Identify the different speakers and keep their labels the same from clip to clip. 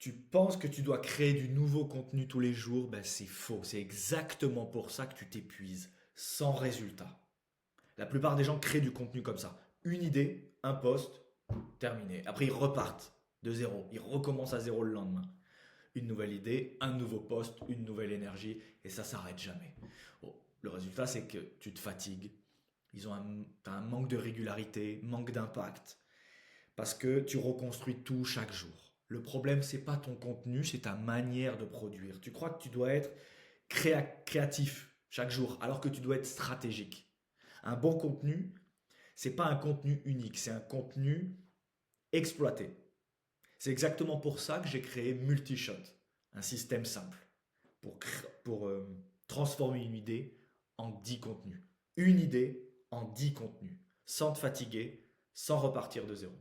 Speaker 1: Tu penses que tu dois créer du nouveau contenu tous les jours, ben c'est faux. C'est exactement pour ça que tu t'épuises, sans résultat. La plupart des gens créent du contenu comme ça. Une idée, un post, terminé. Après, ils repartent de zéro. Ils recommencent à zéro le lendemain. Une nouvelle idée, un nouveau post, une nouvelle énergie, et ça s'arrête jamais. Bon, le résultat, c'est que tu te fatigues. T'as un manque de régularité, manque d'impact, parce que tu reconstruis tout chaque jour. Le problème, c'est pas ton contenu, c'est ta manière de produire. Tu crois que tu dois être créatif chaque jour, alors que tu dois être stratégique. Un bon contenu, c'est pas un contenu unique, c'est un contenu exploité. C'est exactement pour ça que j'ai créé Multishot, un système simple pour transformer une idée en 10 contenus. Une idée en 10 contenus, sans te fatiguer, sans repartir de zéro.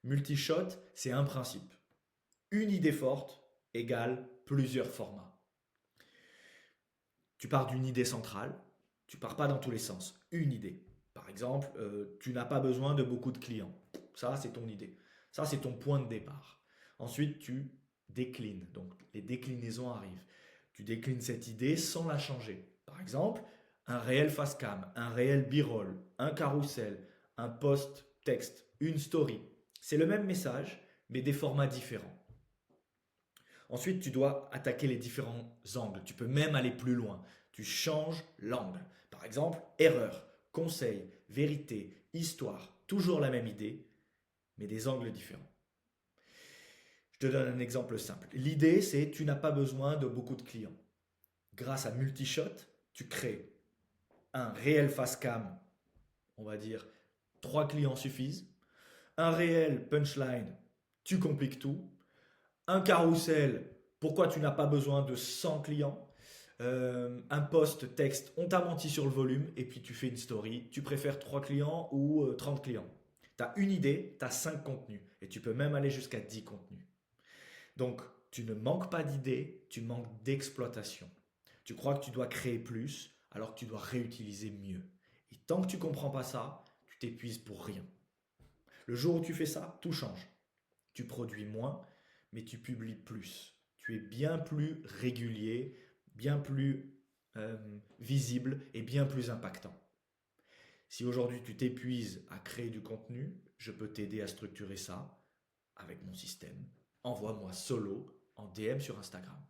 Speaker 1: Multishot, c'est un principe. Une idée forte égale plusieurs formats. Tu pars d'une idée centrale, tu pars pas dans tous les sens. Une idée. Par exemple, tu n'as pas besoin de beaucoup de clients. Ça, c'est ton idée. Ça, c'est ton point de départ. Ensuite, tu déclines. Donc, les déclinaisons arrivent. Tu déclines cette idée sans la changer. Par exemple, un réel face cam, un réel b-roll, un carrousel, un post texte, une story. C'est le même message, mais des formats différents. Ensuite, tu dois attaquer les différents angles. Tu peux même aller plus loin. Tu changes l'angle. Par exemple, erreur, conseil, vérité, histoire. Toujours la même idée, mais des angles différents. Je te donne un exemple simple. L'idée, c'est tu n'as pas besoin de beaucoup de clients. Grâce à Multishot, tu crées un réel face cam, on va dire 3 clients suffisent. Un réel punchline, tu compliques tout. Un carrousel, pourquoi tu n'as pas besoin de 100 clients. Un post texte, on t'a menti sur le volume, et puis tu fais une story, tu préfères 3 clients ou 30 clients. Tu as une idée, tu as 5 contenus, et tu peux même aller jusqu'à 10 contenus. Donc, tu ne manques pas d'idées, tu manques d'exploitation. Tu crois que tu dois créer plus, alors que tu dois réutiliser mieux. Et tant que tu ne comprends pas ça, tu t'épuises pour rien. Le jour où tu fais ça, tout change. Tu produis moins, mais tu publies plus. Tu es bien plus régulier, bien plus visible et bien plus impactant. Si aujourd'hui tu t'épuises à créer du contenu, je peux t'aider à structurer ça avec mon système. Envoie-moi solo en DM sur Instagram.